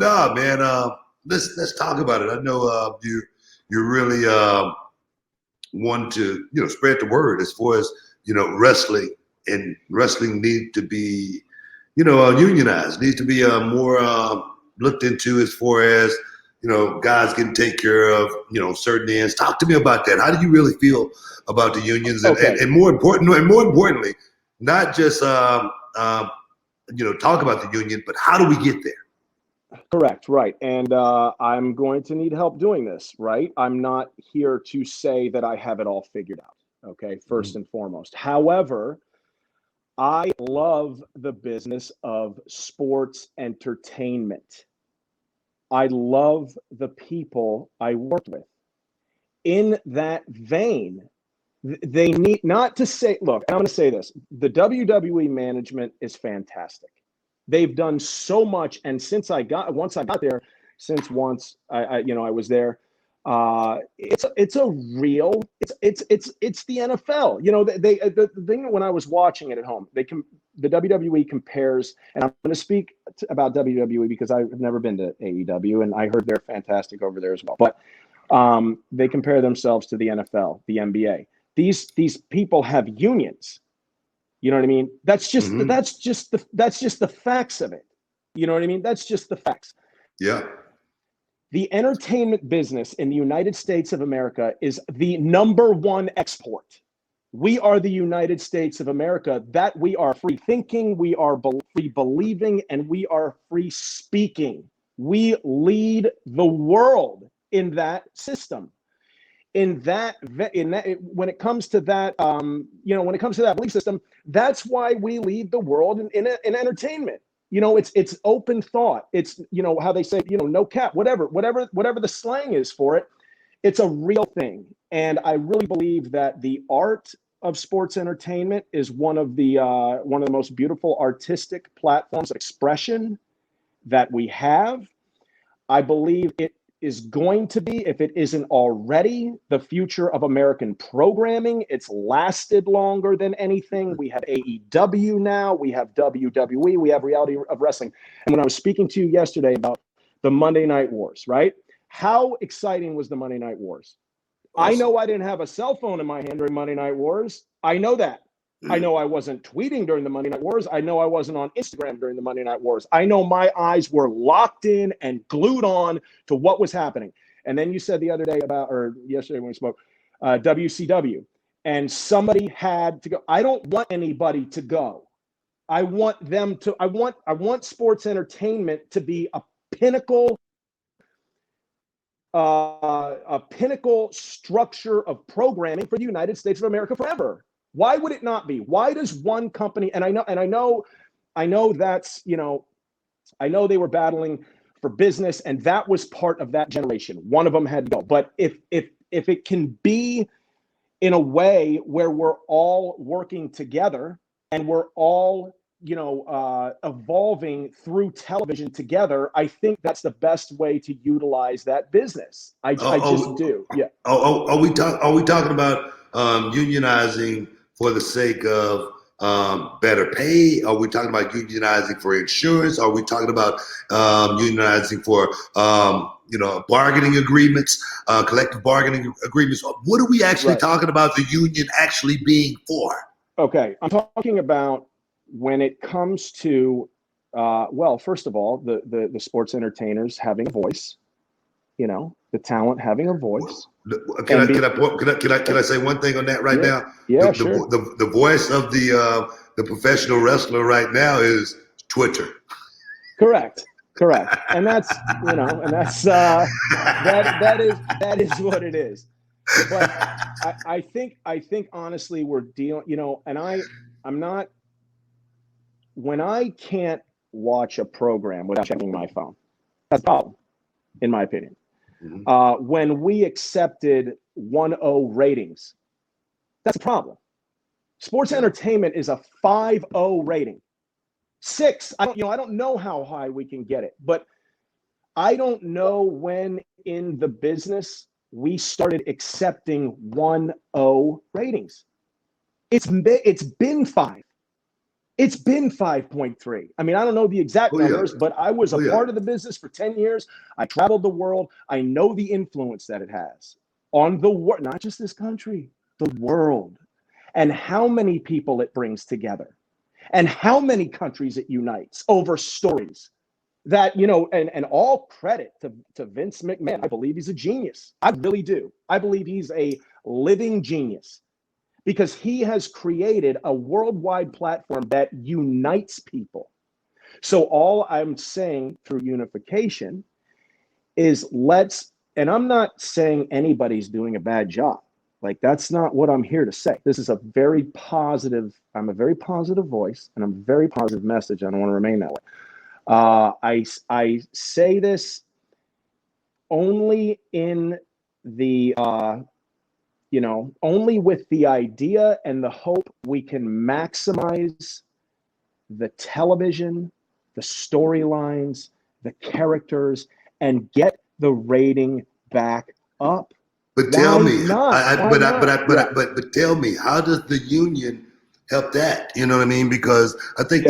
God, man. Let's talk about it. I know you really want to spread the word as far as wrestling, and wrestling needs to be unionized, needs to be more looked into as far as guys can take care of certain ends. Talk to me about that. How do you really feel about the unions, and more importantly, not just talk about the union, but how do we get there? Correct, right. And I'm going to need help doing this, right? I'm not here to say that I have it all figured out, okay, first and foremost. However, I love the business of sports entertainment. I love the people I work with. In that vein, they need not to say, look, I'm going to say this. The WWE management is fantastic. They've done so much, and once I got there, once I was there, it's the NFL. The thing when I was watching it at home, the WWE compares, and I'm going to speak about WWE because I've never been to AEW, and I heard they're fantastic over there as well. But they compare themselves to the NFL, the NBA. These people have unions. You know what I mean? That's just the facts of it. You know what I mean? That's just the facts. Yeah. The entertainment business in the United States of America is the number one export. We are the United States of America, that we are free thinking, we are free believing, and we are free speaking. We lead the world in that system. When it comes to that, when it comes to that belief system, that's why we lead the world in entertainment. It's open thought. It's how they say, no cap, whatever the slang is for it. It's a real thing, and I really believe that the art of sports entertainment is one of the most beautiful artistic platforms of expression that we have. I believe it is going to be, if it isn't already, the future of American programming. It's lasted longer than anything. We have AEW now, we have WWE, we have reality of wrestling. And when I was speaking to you yesterday about the Monday Night Wars, right? How exciting was the Monday Night Wars? Awesome. I know I didn't have a cell phone in my hand during Monday Night Wars. I know that. I know I wasn't tweeting during the Monday Night Wars. I know I wasn't on Instagram during the Monday Night Wars. I know my eyes were locked in and glued on to what was happening. And then you said the other day yesterday when we spoke, WCW, and somebody had to go. I don't want anybody to go. I want sports entertainment to be a pinnacle structure of programming for the United States of America forever. Why would it not be? Why does one company, and I know that's, I know they were battling for business, and that was part of that generation. One of them had to go. But if it can be in a way where we're all working together and we're all, evolving through television together, I think that's the best way to utilize that business. I just do. Yeah. Are we talking about unionizing for the sake of better pay? Are we talking about unionizing for insurance? Are we talking about unionizing for bargaining agreements, collective bargaining agreements? What are we actually talking about the union actually being for? Okay, I'm talking about when it comes to first of all, the sports entertainers having a voice, the talent having a voice. Can I say one thing on that right now? Yeah, sure. The voice of the professional wrestler right now is Twitter. Correct. And that's that is what it is. But I think honestly we're dealing, and I'm not, when I can't watch a program without checking my phone, that's a problem, in my opinion. Mm-hmm. When we accepted 1.0 ratings, that's a problem. Sports entertainment is a 5.0 rating. 6, I don't know how high we can get it, but I don't know when in the business we started accepting 1.0 ratings. It's been 5. It's been 5.3. I mean, I don't know the exact Oh yeah. numbers, but I was a Oh yeah. part of the business for 10 years. I traveled the world. I know the influence that it has on the world, not just this country, the world, and how many people it brings together and how many countries it unites over stories that, and all credit to Vince McMahon. I believe he's a genius. I really do. I believe he's a living genius because he has created a worldwide platform that unites people. So all I'm saying through unification is and I'm not saying anybody's doing a bad job. Like, that's not what I'm here to say. This is I'm a very positive voice, and I'm a very positive message. I don't want to remain that way. I say this only in the only with the idea and the hope we can maximize the television, the storylines, the characters, and get the rating back up. But tell me, Why not? Yeah. but tell me, how does the union help that? You know what I mean? Because Yeah. I think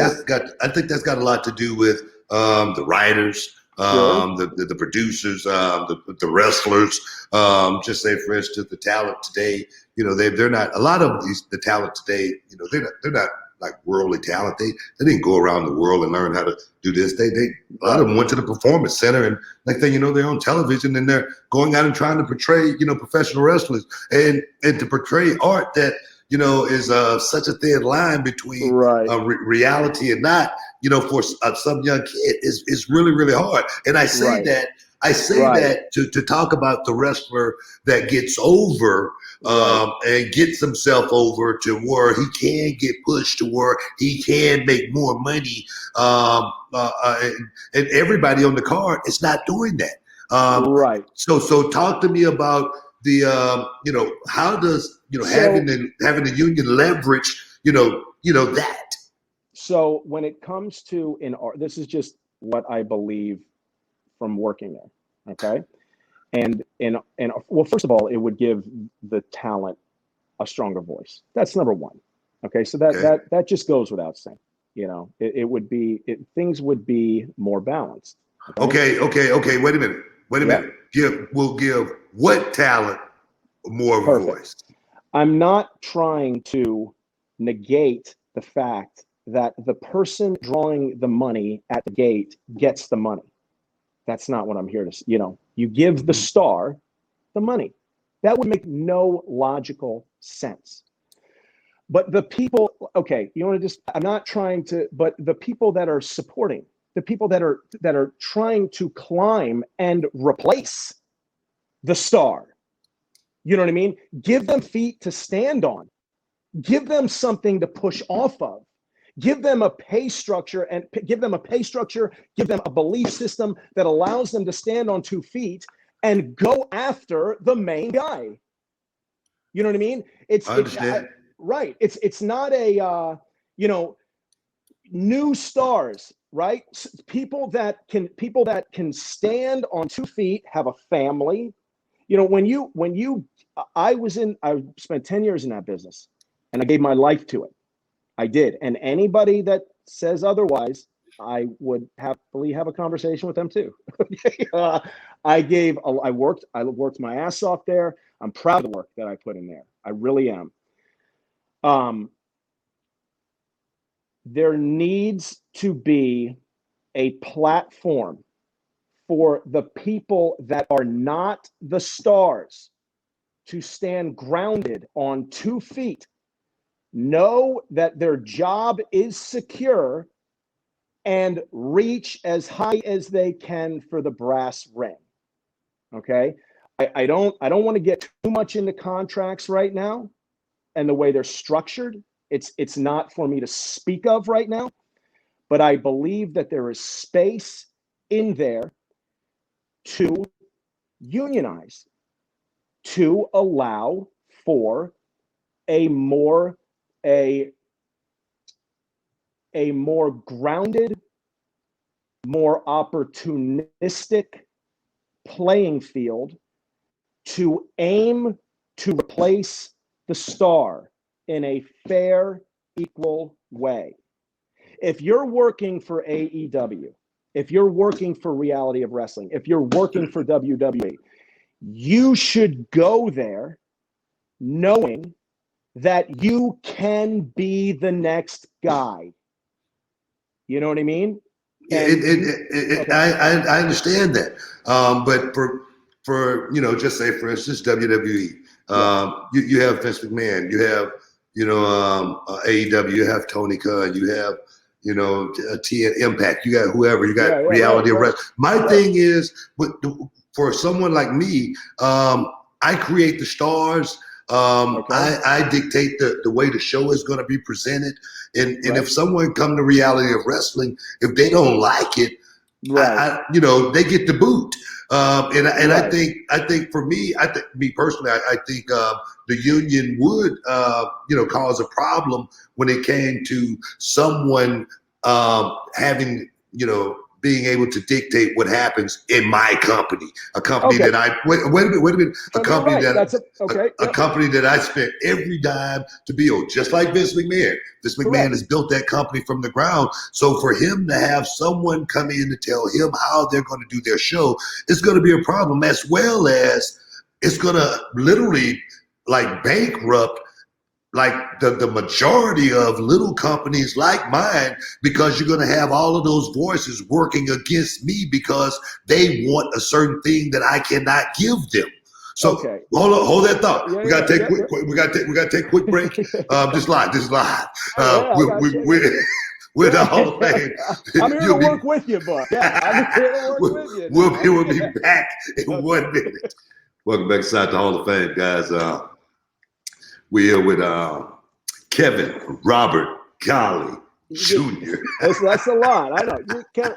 that's got a lot to do with the writers, Sure. the producers, the wrestlers. Just say, for instance, the talent today. You know, they're not, a lot of the talent today. You know, they're not like worldly talent. They didn't go around the world and learn how to do this. A lot of them went to the performance center, and like thing you know, they're on television and they're going out and trying to portray, professional wrestlers, and to portray art that is such a thin line between Right. reality and not. For some young kid is really, really hard. And I say Right. that Right. that to talk about the wrestler that gets over and gets himself over to where he can get pushed to where he can make more money. And everybody on the card is not doing that. Right. So talk to me about the how does having the union leverage that. So when it comes to in art, this is just what I believe from working there. Okay. And well, first of all, it would give the talent a stronger voice. That's number one. Okay. So that just goes without saying. Things would be more balanced. Okay. Wait a minute. We'll give what talent more of a Perfect. voice. I'm not trying to negate the fact that the person drawing the money at the gate gets the money. That's not what I'm here to, you give the star the money. That would make no logical sense. But the people, okay, I'm not trying to, but the people that are supporting, the people that are trying to climb and replace the star, you know what I mean? Give them feet to stand on. Give them something to push off of. Give them a pay structure give them a belief system that allows them to stand on 2 feet and go after the main guy. You know what I mean? I understand. Right. It's not a new stars, right? People that can stand on 2 feet, have a family. I spent 10 years in that business and I gave my life to it. I did. And anybody that says otherwise, I would happily have a conversation with them too. I worked my ass off there. I'm proud of the work that I put in there. I really am. There needs to be a platform for the people that are not the stars to stand grounded on 2 feet, know that their job is secure, and reach as high as they can for the brass ring. Okay. I don't want to get too much into contracts right now and the way they're structured. It's not for me to speak of right now, but I believe that there is space in there to unionize, to allow for a more grounded, more opportunistic playing field to aim to replace the star in a fair, equal way. If you're working for AEW, if you're working for Reality of Wrestling, if you're working for WWE, you should go there knowing that you can be the next guy. You know what I mean? Okay. I understand that. But for just say for instance WWE, you have Vince McMahon, you have AEW, you have Tony Khan, you have T Impact, you got whoever, you got Reality of Wrestling. My thing is, for someone like me, I create the stars. I dictate the way the show is going to be presented, and if someone come to Reality of Wrestling, if they don't like it, they get the boot. I think for me, me personally, I think the union would cause a problem when it came to someone having being able to dictate what happens in my company, a company that I wait a minute, a company a company that I spent every dime to build, just like Vince McMahon. Vince McMahon has built that company from the ground. So for him to have someone come in to tell him how they're going to do their show, it's going to be a problem, as well as it's going to literally like bankrupt like the majority of little companies like mine, because you're going to have all of those voices working against me because they want a certain thing that I cannot give them. So hold that thought. We got to take we got to take a quick break. This is live. We're the Hall of Fame. I'm here to work with you, bud. I'm here to work with you. We'll be back in 1 minute. Welcome back inside the Hall of Fame, guys. We're here with Kevin Robert Golly Jr. That's a lot. I know. You can't,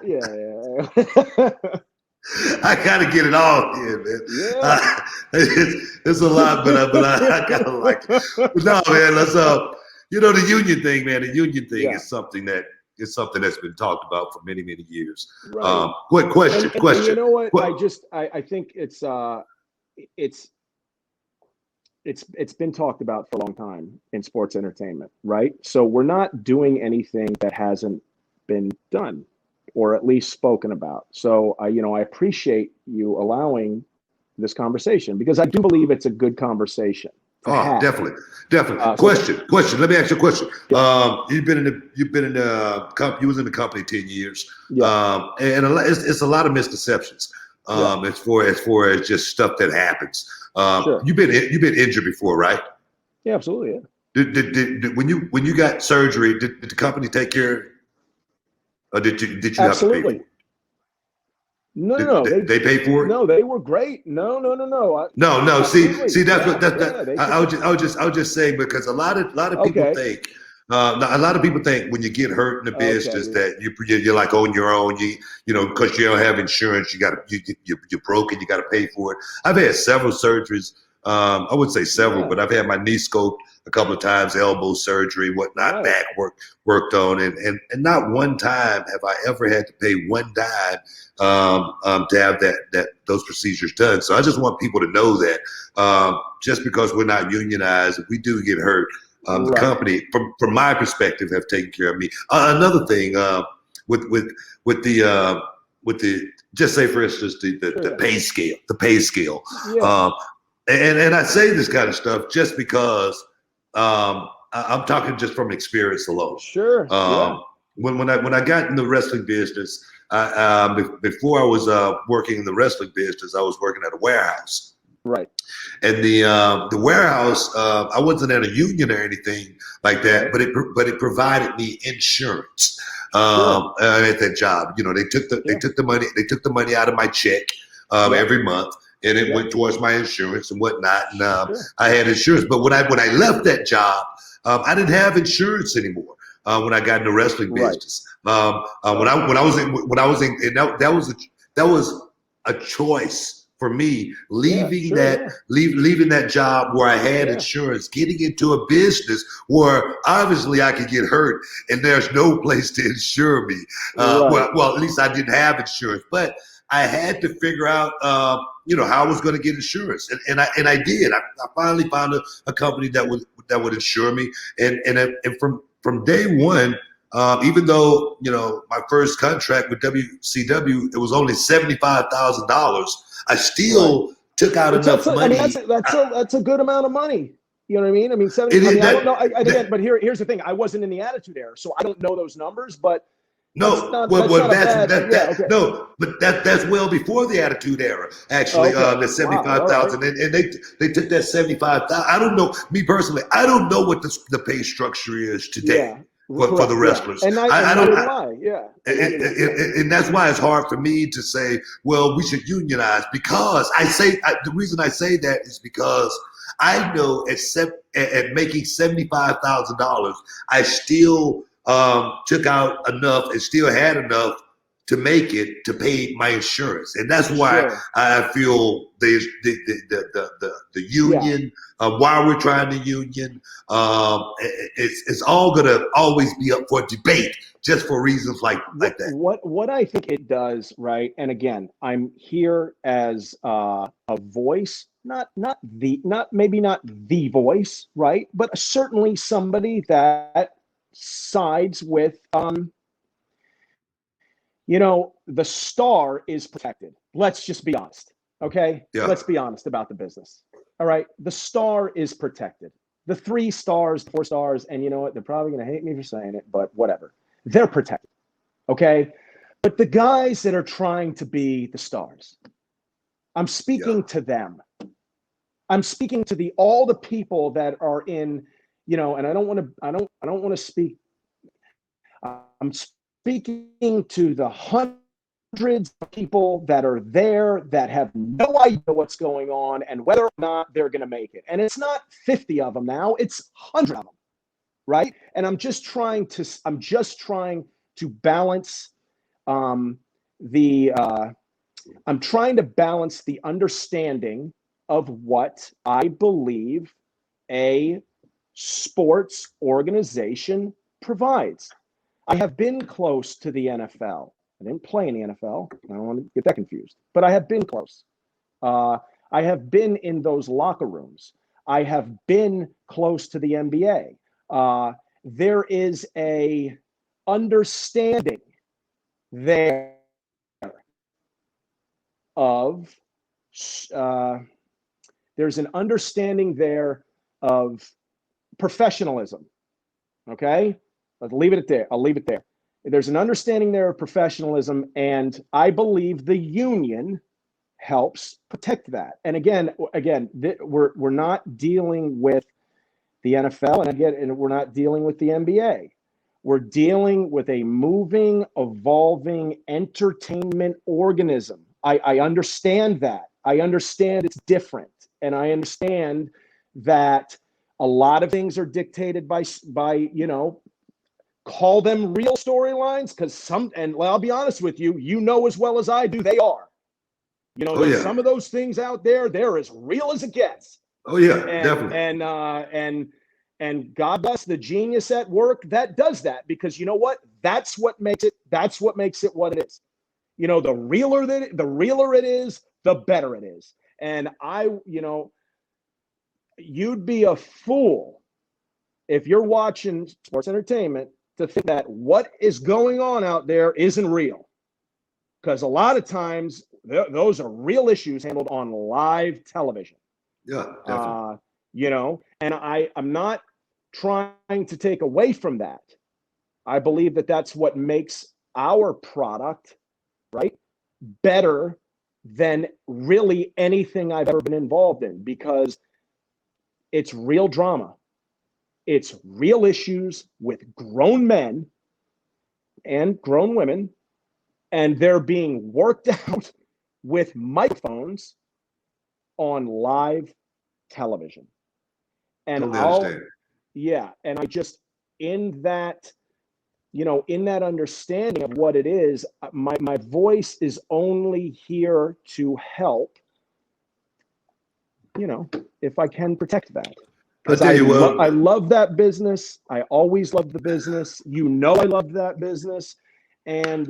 I gotta get it all here, man. Yeah. It's a lot, but I kind of like it. But no, man. Let's the union thing, man. The union thing is something that's been talked about for many years. Right. Quick question. And you know what? I think it's been talked about for a long time in sports entertainment, right? So we're not doing anything that hasn't been done, or at least spoken about. So I appreciate you allowing this conversation, because I do believe it's a good conversation. Definitely. Question. Let me ask you a question. Yeah. You was in the company 10 years. Yeah. And it's a lot of misconceptions. As far as just stuff that happens. Sure. You've been injured before, right? Yeah, absolutely. Yeah. Did when you got surgery, did the company take care, or did you absolutely. have to pay for it? No. They paid for it. No, they were great. No. No. See, that's what I was just saying, because a lot of people think. A lot of people think when you get hurt in the business that you're like on your own. Because you don't have insurance, you're broken. You got to pay for it. I've had several surgeries. I wouldn't say several, but I've had my knee scoped a couple of times, elbow surgery, whatnot, back worked on, and not one time have I ever had to pay one dime to have those procedures done. So I just want people to know that just because we're not unionized, if we do get hurt, the company, from my perspective, have taken care of me. Another thing, with the just say for instance the pay scale. Yeah. And I say this kind of stuff just because I'm talking just from experience alone. Sure. When I got in the wrestling business, before I was working in the wrestling business, I was working at a warehouse. Right. And the warehouse, I wasn't at a union or anything like that, but it provided me insurance at that job. They took the money out of my check every month, and it went towards my insurance and whatnot. And I had insurance, but when I left that job, I didn't have insurance anymore. When I got in the wrestling business, when I was in, and that was a choice for me, leaving that job where I had insurance, getting into a business where obviously I could get hurt and there's no place to insure me. Well, at least I didn't have insurance, but I had to figure out, how I was going to get insurance, and I did. I finally found a company that would insure me, and from day one, Even though, you know, my first contract with WCW, it was only $75,000. I still took out Which enough I mean, money. that's a good amount of money. You know what I mean? I mean, 70. It I is mean, I don't know. that, But here's the thing: I wasn't in the Attitude Era, so I don't know those numbers. But no, that's not a bad. Yeah. that Okay. no, but that's well before the Attitude Era. Actually, Okay. the Wow. 75,000, All right. and they took that 75,000. I don't know, me personally, I don't know what the pay structure is today Yeah. for the Correct. Yeah. wrestlers. And I neither don't. do I. Yeah. And neither do I. And that's why it's hard for me to say, well, we should unionize, because the reason I say that is because I know at making $75,000, I still took out enough and still had enough to make it to pay my insurance, and that's why Sure. I feel the union. Why we're trying the union, it's all gonna always be up for debate, just for reasons like that. What I think it does, right? And again, I'm here as a voice, not maybe not the voice, right? But certainly somebody that sides with you know, the star is protected. Let's just be honest. Okay? Yeah. Let's be honest about the business. All right. The star is protected. The 3 stars, 4 stars, and you know what? They're probably going to hate me for saying it, but whatever. They're protected. Okay? But the guys that are trying to be the stars, I'm speaking to them. I'm speaking to all the people that are in, you know, and I don't want to speak. I'm speaking to the hundreds of people that are there that have no idea what's going on and whether or not they're going to make it. And it's not 50 of them now, it's 100 of them, right? And I'm just trying to balance I'm trying to balance the understanding of what I believe a sports organization provides. I have been close to the NFL. I didn't play in the NFL. I don't want to get that confused, but I have been close. I have been in those locker rooms. I have been close to the NBA. There is a understanding there of there's an understanding there of professionalism. Okay, I'll leave it there. I'll leave it there. There's an understanding there of professionalism, and I believe the union helps protect that. And again, we're not dealing with the NFL, and we're not dealing with the NBA. We're dealing with a moving, evolving entertainment organism. I understand that. I understand it's different, and I understand that a lot of things are dictated by you know, call them real storylines, because and I'll be honest with you, you know as well as I do, they are. You know, there's some of those things out there, they're as real as it gets. Oh yeah, definitely. And God bless the genius at work that does that, because you know what? That's what makes it what it is. You know, the realer it is, the better it is. And you know, you'd be a fool if you're watching sports entertainment to think that what is going on out there isn't real. Because a lot of times those are real issues handled on live television. Yeah, definitely. You know, and I'm not trying to take away from that. I believe that that's what makes our product, right, better than really anything I've ever been involved in, because it's real drama. It's real issues with grown men and grown women, and they're being worked out with microphones on live television. And Totally understand. yeah, and I just, in that, you know, in that understanding of what it is, my voice is only here to help, you know, if I can protect that. Because I love that business. I always loved the business. You know, I loved that business. And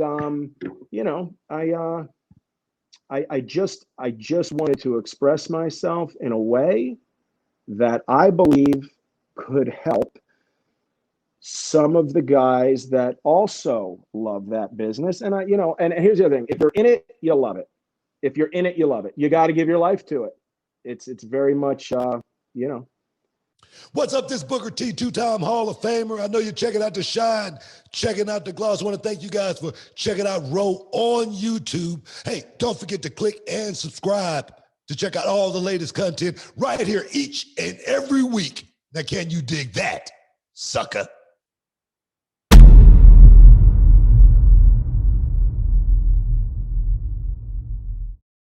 you know, I just wanted to express myself in a way that I believe could help some of the guys that also love that business. And and here's the other thing: if you're in it, you love it. If you're in it, you love it. You got to give your life to it. It's very much, you know. What's up, this Booker T, two-time Hall of Famer? I know you're checking out The Shine, checking out The Gloss. I want to thank you guys for checking out Row on YouTube. Hey, don't forget to click and subscribe to check out all the latest content right here each and every week. Now, can you dig that, sucker?